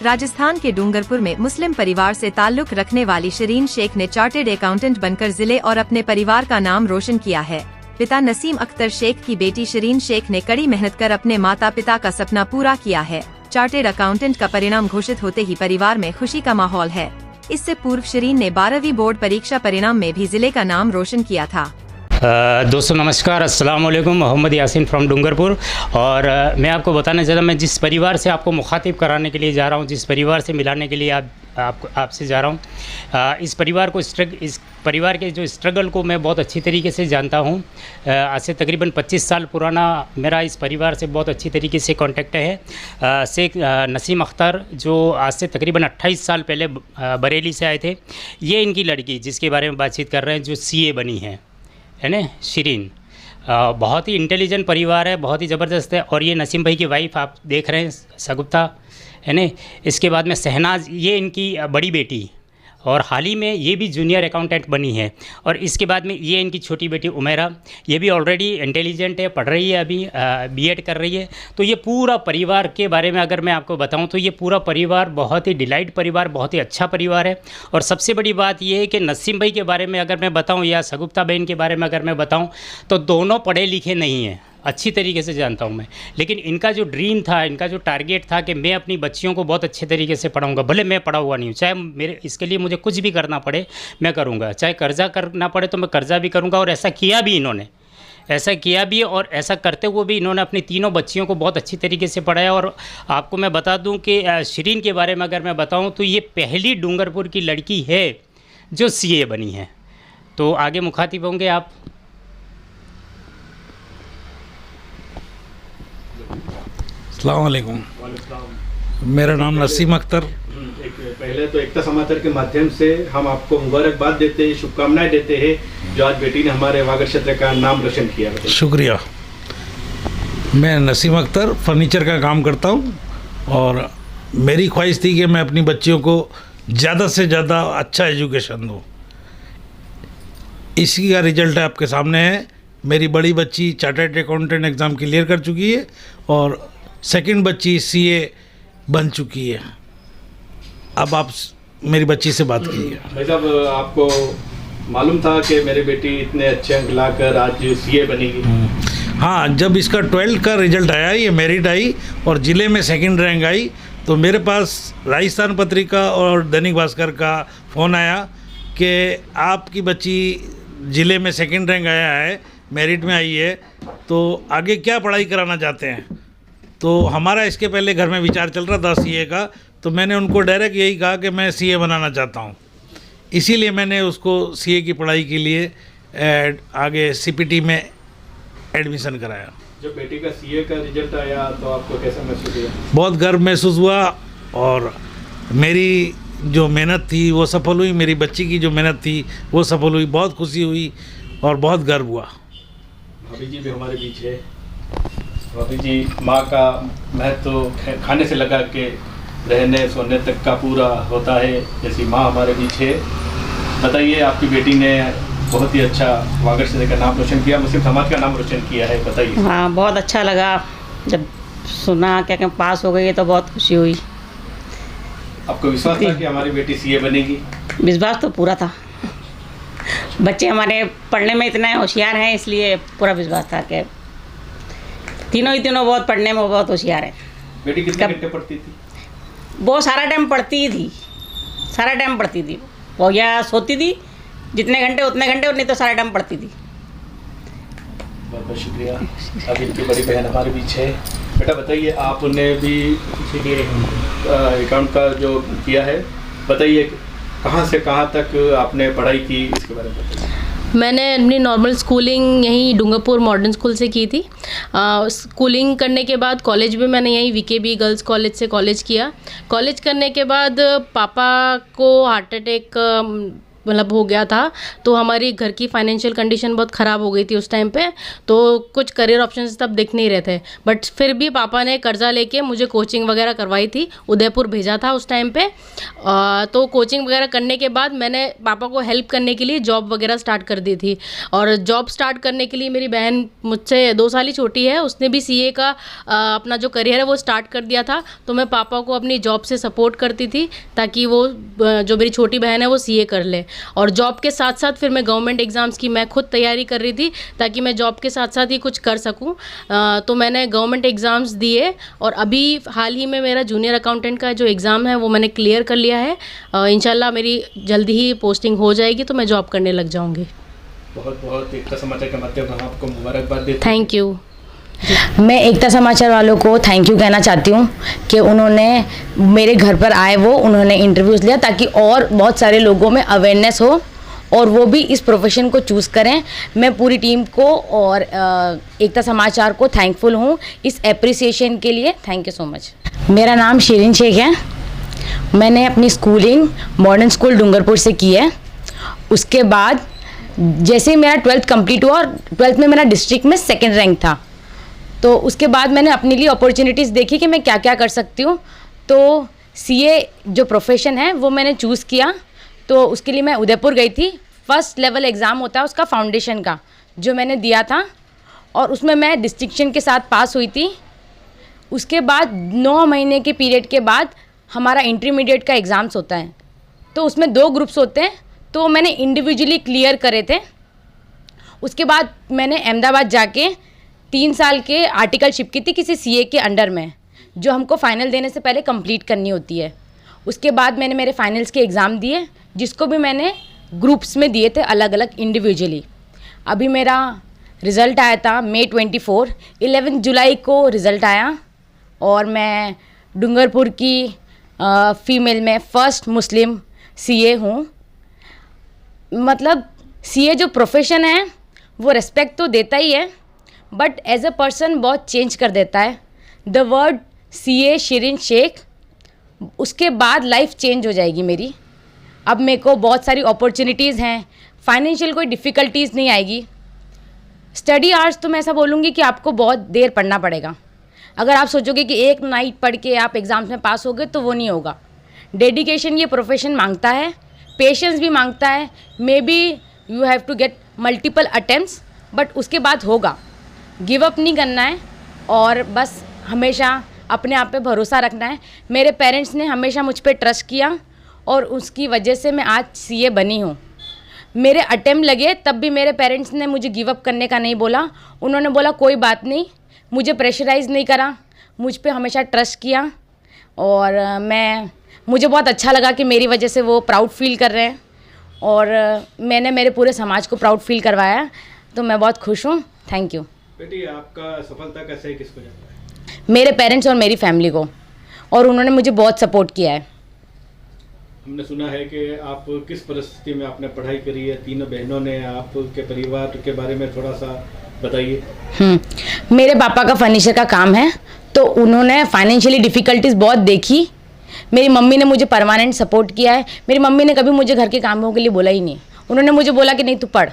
राजस्थान के डूंगरपुर में मुस्लिम परिवार से ताल्लुक रखने वाली शरीन शेख ने चार्टर्ड अकाउंटेंट बनकर जिले और अपने परिवार का नाम रोशन किया है। पिता नसीम अख्तर शेख की बेटी शरीन शेख ने कड़ी मेहनत कर अपने माता पिता का सपना पूरा किया है। चार्टर्ड अकाउंटेंट का परिणाम घोषित होते ही परिवार में खुशी का माहौल है। इससे पूर्व शरीन ने 12वीं बोर्ड परीक्षा परिणाम में भी जिले का नाम रोशन किया था। दोस्तों नमस्कार, अस्सलाम वालेकुम। मोहम्मद यासीन फ्रॉम डूंगरपुर। और मैं आपको बताना चाहता हूँ, मैं जिस परिवार से आपको मुखातिब कराने के लिए जा रहा हूँ, जिस परिवार से मिलाने के लिए आपसे जा रहा हूँ, इस परिवार के जो स्ट्रगल को मैं बहुत अच्छी तरीके से जानता हूँ। आज से तकरीबन 25 साल पुराना मेरा इस परिवार से बहुत अच्छी तरीके से कांटेक्ट है। शेख नसीम अख्तर जो आज से तकरीबन 28 साल पहले बरेली से आए थे, ये इनकी लड़की जिसके बारे में बातचीत कर रहे हैं, जो CA बनी है ना, शिरीन। बहुत ही इंटेलिजेंट परिवार है, बहुत ही ज़बरदस्त है। और ये नसीम भाई की वाइफ आप देख रहे हैं, सगुप्ता है ना। इसके बाद में शहनाज, ये इनकी बड़ी बेटी, और हाल ही में ये भी जूनियर अकाउंटेंट बनी है। और इसके बाद में ये इनकी छोटी बेटी उमेरा, ये भी ऑलरेडी इंटेलिजेंट है, पढ़ रही है, अभी B.Ed कर रही है। तो ये पूरा परिवार के बारे में अगर मैं आपको बताऊं तो ये पूरा परिवार बहुत ही डिलाइट परिवार, बहुत ही अच्छा परिवार है। और सबसे बड़ी बात ये है कि नसीम भाई के बारे में अगर मैं बताऊँ या सगुप्ता बहन के बारे में अगर मैं बताऊँ तो दोनों पढ़े लिखे नहीं हैं, अच्छी तरीके से जानता हूँ मैं। लेकिन इनका जो ड्रीम था, इनका जो टारगेट था कि मैं अपनी बच्चियों को बहुत अच्छे तरीके से पढ़ाऊँगा, भले मैं पढ़ा हुआ नहीं हूँ, चाहे मेरे इसके लिए मुझे कुछ भी करना पड़े मैं करूँगा, चाहे कर्जा करना पड़े तो मैं कर्जा भी करूँगा। और ऐसा किया भी इन्होंने, ऐसा किया भी। और ऐसा करते हुए भी इन्होंने अपनी तीनों बच्चियों को बहुत अच्छी तरीके से पढ़ाया। और आपको मैं बता दूँ कि शिरीन के बारे में अगर मैं बताऊँ तो ये पहली डूंगरपुर की लड़की है जो CA बनी है। तो आगे मुखातिब होंगे आप। अस्सलाम वालेकुम, मेरा नाम नसीम अख्तर। पहले तो एकता समाचार के माध्यम से हम आपको मुबारकबाद देते हैं, शुभकामनाएं देते हैं, जो आज बेटी ने हमारे वागड़ क्षेत्र का नाम रोशन किया। शुक्रिया। मैं नसीम अख्तर फर्नीचर का काम करता हूँ और मेरी ख्वाहिश थी कि मैं अपनी बच्चियों को ज़्यादा से ज़्यादा अच्छा एजुकेशन दूँ। इसी का रिजल्ट आपके सामने है। मेरी बड़ी बच्ची चार्टर्ड अकाउंटेंट एग्ज़ाम क्लियर कर चुकी है और सेकंड बच्ची CA बन चुकी है। अब आप मेरी बच्ची से बात कीजिए। भाई साहब, आपको मालूम था कि मेरी बेटी इतने अच्छे अंक लाकर आज CA बनेगी? हाँ, जब इसका 12th का रिजल्ट आया, ये मेरिट आई और ज़िले में सेकंड रैंक आई, तो मेरे पास राजस्थान पत्रिका और दैनिक भास्कर का फ़ोन आया कि आपकी बच्ची ज़िले में सेकंड रैंक आया है, मेरिट में आई है, तो आगे क्या पढ़ाई कराना चाहते हैं। तो हमारा इसके पहले घर में विचार चल रहा था CA का, तो मैंने उनको डायरेक्ट यही कहा कि मैं CA बनाना चाहता हूँ। इसीलिए मैंने उसको CA की पढ़ाई के लिए आगे CPT में एडमिशन कराया। जब बेटी का CA का रिजल्ट आया तो आपको कैसा महसूस हुआ? बहुत गर्व महसूस हुआ और मेरी जो मेहनत थी वो सफल हुई, मेरी बच्ची की जो मेहनत थी वो सफल हुई। बहुत खुशी हुई और बहुत गर्व हुआ। भाभी जी भी हमारे बीच है। भाभी जी, माँ का महत्व तो खाने से लगा के रहने सोने तक का पूरा होता है, जैसी माँ हमारे बीच है। बताइए, आपकी बेटी ने बहुत ही अच्छा वागड़ क्षेत्र का नाम रोशन किया, मुस्लिम समाज का नाम रोशन किया है, बताइए। हाँ, बहुत अच्छा लगा जब सुना क्या पास हो गई है तो बहुत खुशी हुई। आपको विश्वास था कि हमारी बेटी CA बनेगी? विश्वास तो पूरा था। बच्चे हमारे पढ़ने में इतने होशियार हैं, इसलिए पूरा विश्वास था कि तीनों बहुत पढ़ने में बहुत होशियार है। बेटी कितने घंटे पढ़ती थी? वो सारा टाइम पढ़ती ही थी, सारा टाइम पढ़ती थी। वो या सोती थी जितने घंटे उतने घंटे, और नहीं तो सारा टाइम पढ़ती थी। बहुत बहुत शुक्रिया। अब इनकी बड़ी बहन हमारे बीच है। बेटा बताइए, आपने भी अकाउंट का जो किया है, बताइए कहाँ से कहाँ तक आपने पढ़ाई की, इसके बारे में बताइए। मैंने अपनी नॉर्मल स्कूलिंग यहीं डूंगरपुर मॉडर्न स्कूल से की थी। स्कूलिंग करने के बाद कॉलेज भी मैंने यहीं VKB गर्ल्स कॉलेज से कॉलेज किया। कॉलेज करने के बाद पापा को हार्ट अटैक मतलब हो गया था, तो हमारी घर की फाइनेंशियल कंडीशन बहुत ख़राब हो गई थी उस टाइम पे, तो कुछ करियर ऑप्शंस तब दिख नहीं रहे थे। बट फिर भी पापा ने कर्ज़ा लेके मुझे कोचिंग वगैरह करवाई थी, उदयपुर भेजा था उस टाइम पे। तो कोचिंग वगैरह करने के बाद मैंने पापा को हेल्प करने के लिए जॉब वगैरह स्टार्ट कर दी थी। और जॉब स्टार्ट करने के लिए मेरी बहन मुझसे 2 साल ही छोटी है, उसने भी CA का अपना जो करियर है वो स्टार्ट कर दिया था। तो मैं पापा को अपनी जॉब से सपोर्ट करती थी ताकि वो जो मेरी छोटी बहन है वो CA कर ले। और जॉब के साथ साथ फिर मैं गवर्नमेंट एग्ज़ाम्स की मैं खुद तैयारी कर रही थी ताकि मैं जॉब के साथ साथ ही कुछ कर सकूं। तो मैंने गवर्नमेंट एग्ज़ाम्स दिए और अभी हाल ही में मेरा जूनियर अकाउंटेंट का जो एग्ज़ाम है वो मैंने क्लियर कर लिया है। इंशाल्लाह मेरी जल्दी ही पोस्टिंग हो जाएगी तो मैं जॉब करने लग जाऊँगी। बहुत बहुत एकता समाचार के माध्यम से आपको मुबारकबाद देते हैं। Thank you. मैं एकता समाचार वालों को थैंक यू कहना चाहती हूँ कि उन्होंने मेरे घर पर आए, उन्होंने इंटरव्यूज़ लिया ताकि और बहुत सारे लोगों में अवेयरनेस हो और वो भी इस प्रोफेशन को चूज़ करें। मैं पूरी टीम को और एकता समाचार को थैंकफुल हूँ इस एप्रिसिएशन के लिए। Thank you so much. मेरा नाम शिरीन शेख है। मैंने अपनी स्कूलिंग मॉडर्न स्कूल डूंगरपुर से की है। उसके बाद जैसे ही मेरा 12th कंप्लीट हुआ और 12th में मेरा डिस्ट्रिक्ट में 2nd रैंक था, तो उसके बाद मैंने अपने लिए अपॉर्चुनिटीज़ देखी कि मैं क्या क्या कर सकती हूँ। तो CA जो प्रोफेशन है वो मैंने चूज़ किया। तो उसके लिए मैं उदयपुर गई थी। फर्स्ट लेवल एग्ज़ाम होता है उसका फाउंडेशन का, जो मैंने दिया था और उसमें मैं डिस्टिंक्शन के साथ पास हुई थी। उसके बाद 9 महीने के पीरियड के बाद हमारा इंटरमीडिएट का एग्ज़ाम्स होता है, तो उसमें 2 ग्रुप्स होते हैं, तो मैंने इंडिविजुअली क्लियर करे थे। उसके बाद मैंने अहमदाबाद जाके 3 साल के आर्टिकलशिप की थी किसी CA के अंडर में, जो हमको फ़ाइनल देने से पहले कंप्लीट करनी होती है। उसके बाद मैंने मेरे फाइनल्स के एग्ज़ाम दिए, जिसको भी मैंने ग्रुप्स में दिए थे अलग अलग इंडिविजुअली। अभी मेरा रिज़ल्ट आया था May 24, 11 जुलाई को रिज़ल्ट आया और मैं डूंगरपुर की फ़ीमेल में फ़र्स्ट मुस्लिम CA हूँ। मतलब CA जो प्रोफेशन है वो रिस्पेक्ट तो देता ही है, बट एज अ पर्सन बहुत चेंज कर देता है। The word CA Shirin Shaikh, उसके बाद लाइफ चेंज हो जाएगी मेरी। अब मेरे को बहुत सारी अपॉर्चुनिटीज़ हैं, फाइनेंशियल कोई डिफ़िकल्टीज़ नहीं आएगी। स्टडी आवर्स तो मैं ऐसा बोलूँगी कि आपको बहुत देर पढ़ना पड़ेगा। अगर आप सोचोगे कि एक नाइट पढ़ के आप एग्ज़ाम्स में पास होगे तो वो नहीं होगा। डेडिकेशन ये प्रोफेशन मांगता है, पेशेंस भी मांगता है। Maybe you have to get multiple attempts, but उसके बाद होगा। गिव अप नहीं करना है और बस हमेशा अपने आप पे भरोसा रखना है। मेरे पेरेंट्स ने हमेशा मुझ पे ट्रस्ट किया और उसकी वजह से मैं आज CA बनी हूँ। मेरे अटेम्प्ट लगे तब भी मेरे पेरेंट्स ने मुझे गिव अप करने का नहीं बोला। उन्होंने बोला कोई बात नहीं, मुझे प्रेशराइज़ नहीं करा, मुझ पे हमेशा ट्रस्ट किया। और मुझे बहुत अच्छा लगा कि मेरी वजह से वो प्राउड फील कर रहे हैं और मैंने मेरे पूरे समाज को प्राउड फील करवाया, तो मैं बहुत खुश हूँ। Thank you. बेटी, आपका सफलता का श्रेय किसको जाता है? मेरे पेरेंट्स और मेरी फैमिली को, और उन्होंने मुझे बहुत सपोर्ट किया है। हमने सुना है कि आप किस परिस्थिति में आपने पढ़ाई करी है, तीनों बहनों ने, आपके परिवार के बारे में थोड़ा सा बताइए। मेरे पापा का फर्नीचर का काम है, तो उन्होंने फाइनेंशियली डिफ़िकल्टीज़ बहुत देखी। मेरी मम्मी ने मुझे परमानेंट सपोर्ट किया है। मेरी मम्मी ने कभी मुझे घर के कामों के लिए बोला ही नहीं। उन्होंने मुझे बोला कि नहीं तू पढ़।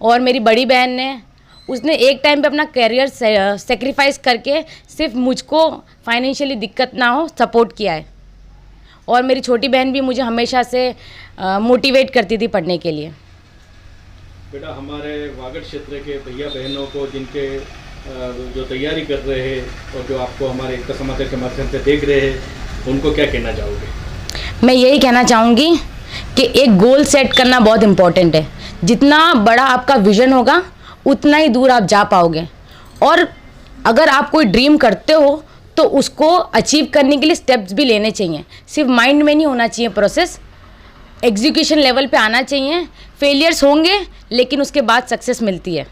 और मेरी बड़ी बहन ने, उसने एक टाइम पे अपना करियर सेक्रीफाइस करके सिर्फ मुझको फाइनेंशियली दिक्कत ना हो सपोर्ट किया है। और मेरी छोटी बहन भी मुझे हमेशा से मोटिवेट करती थी पढ़ने के लिए। बेटा, हमारे वागड़ क्षेत्र के भैया बहनों को जिनके जो तैयारी कर रहे हैं और जो आपको हमारे एकता समाचार के माध्यम से देख रहे हैं, उनको क्या कहना चाहोगे? मैं यही कहना चाहूँगी कि एक गोल सेट करना बहुत इम्पोर्टेंट है। जितना बड़ा आपका विज़न होगा उतना ही दूर आप जा पाओगे। और अगर आप कोई ड्रीम करते हो तो उसको अचीव करने के लिए स्टेप्स भी लेने चाहिए। सिर्फ माइंड में नहीं होना चाहिए प्रोसेस, एग्जीक्यूशन लेवल पे आना चाहिए। फेलियर्स होंगे लेकिन उसके बाद सक्सेस मिलती है।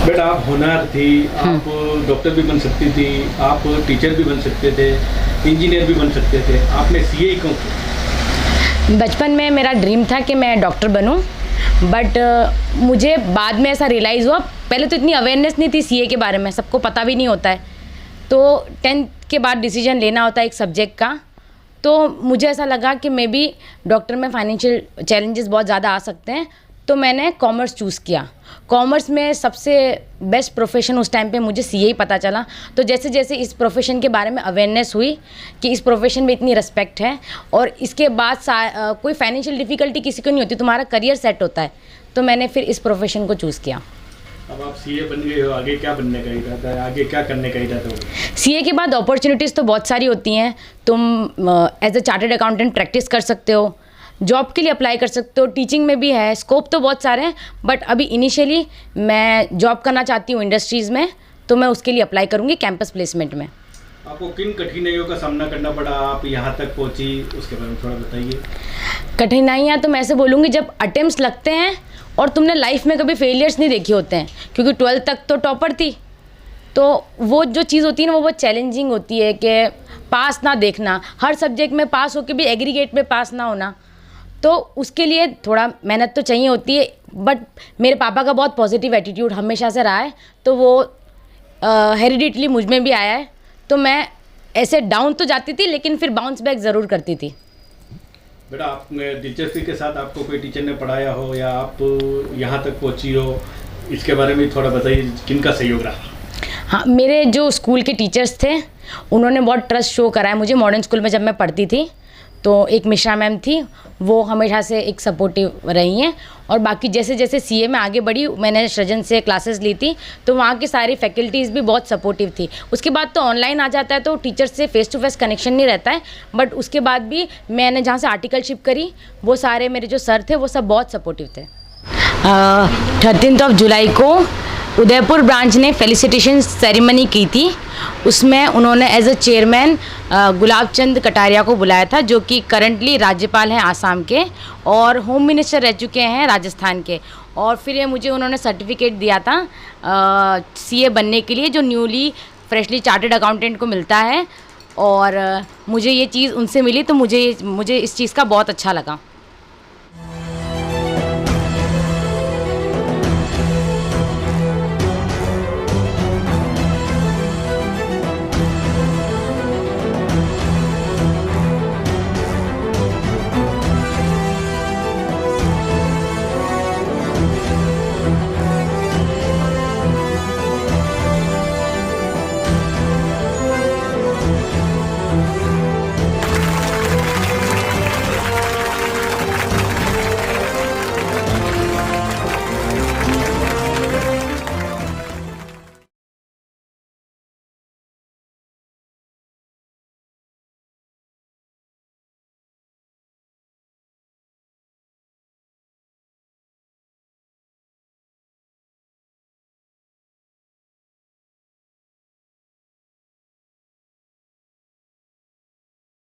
बेटा, आप होनहार थी, आप डॉक्टर भी बन सकती थी, आप टीचर भी बन सकते थे, इंजीनियर भी बन सकते थे, आपने CA क्यों किया? बचपन में मेरा ड्रीम था कि मैं डॉक्टर बनूं, बट मुझे बाद में ऐसा रियलाइज़ हुआ। पहले तो इतनी अवेयरनेस नहीं थी CA के बारे में, सबको पता भी नहीं होता है। तो 10th के बाद डिसीजन लेना होता है एक सब्जेक्ट का, तो मुझे ऐसा लगा कि मे बी डॉक्टर में फाइनेंशियल चैलेंजेस बहुत ज़्यादा आ सकते हैं, तो मैंने कॉमर्स चूज़ किया। कॉमर्स में सबसे बेस्ट प्रोफेशन उस टाइम पे मुझे सीए ही पता चला। तो जैसे जैसे इस प्रोफेशन के बारे में अवेयरनेस हुई कि इस प्रोफेशन में इतनी रिस्पेक्ट है और इसके बाद कोई फाइनेंशियल डिफ़िकल्टी किसी को नहीं होती, तुम्हारा करियर सेट होता है, तो मैंने फिर इस प्रोफेशन को चूज़ किया। अब आप सीए बन गए हो, आगे क्या बनने का इरादा है, आगे क्या करने का इरादा हो? सीए के बाद अपॉर्चुनिटीज़ तो बहुत सारी होती हैं। तुम as a chartered accountant practice कर सकते हो, जॉब के लिए अप्लाई कर सकते हो, टीचिंग में भी है, स्कोप तो बहुत सारे हैं। बट अभी इनिशियली मैं जॉब करना चाहती हूँ इंडस्ट्रीज़ में, तो मैं उसके लिए अप्लाई करूँगी कैंपस प्लेसमेंट में। आपको किन कठिनाइयों का सामना करना पड़ा, आप यहाँ तक पहुँची, उसके बारे में थोड़ा बताइए। कठिनाइयाँ तो मैं ऐसे बोलूँगी, जब अटेम्प्ट्स लगते हैं और तुमने लाइफ में कभी फेलियर्स नहीं देखे होते हैं, क्योंकि 12th तक तो टॉपर थी, तो वो जो चीज़ होती है ना वो बहुत चैलेंजिंग होती है कि पास ना देखना, हर सब्जेक्ट में पास होकर भी एग्रीगेट में पास ना होना, तो उसके लिए थोड़ा मेहनत तो चाहिए होती है। बट मेरे पापा का बहुत पॉजिटिव एटीट्यूड हमेशा से रहा है, तो वो हेरिडिटली मुझ में भी आया है। तो मैं ऐसे डाउन तो जाती थी, लेकिन फिर बाउंस बैक ज़रूर करती थी। बेटा, आप दिलचस्पी के साथ आपको कोई टीचर ने पढ़ाया हो या आप यहाँ तक पहुँची हो, इसके बारे में थोड़ा बताइए, किनका सहयोग रहा? हाँ, मेरे जो स्कूल के टीचर्स थे उन्होंने बहुत ट्रस्ट शो करा है मुझे। मॉडर्न स्कूल में जब मैं पढ़ती थी तो एक मिश्रा मैम थी, वो हमेशा से एक सपोर्टिव रही हैं। और बाकी जैसे जैसे सीए में आगे बढ़ी, मैंने सृजन से क्लासेस ली थी, तो वहाँ की सारी फैकल्टीज़ भी बहुत सपोर्टिव थी। उसके बाद तो ऑनलाइन आ जाता है तो टीचर से फेस टू फेस कनेक्शन नहीं रहता है, बट उसके बाद भी मैंने जहाँ से आर्टिकलशिप करी वो सारे मेरे जो सर थे वो सब बहुत सपोर्टिव थे। 13 जुलाई को उदयपुर ब्रांच ने फेलिसिटेशन सेरेमनी की थी। उसमें उन्होंने as a chairman Gulab Chand Kataria को बुलाया था, जो कि करंटली राज्यपाल हैं आसाम के और होम मिनिस्टर रह चुके हैं राजस्थान के। और फिर ये मुझे उन्होंने सर्टिफिकेट दिया था सीए बनने के लिए, जो न्यूली फ्रेशली चार्टर्ड अकाउंटेंट को मिलता है। और मुझे ये चीज़ उनसे मिली, तो मुझे इस चीज़ का बहुत अच्छा लगा।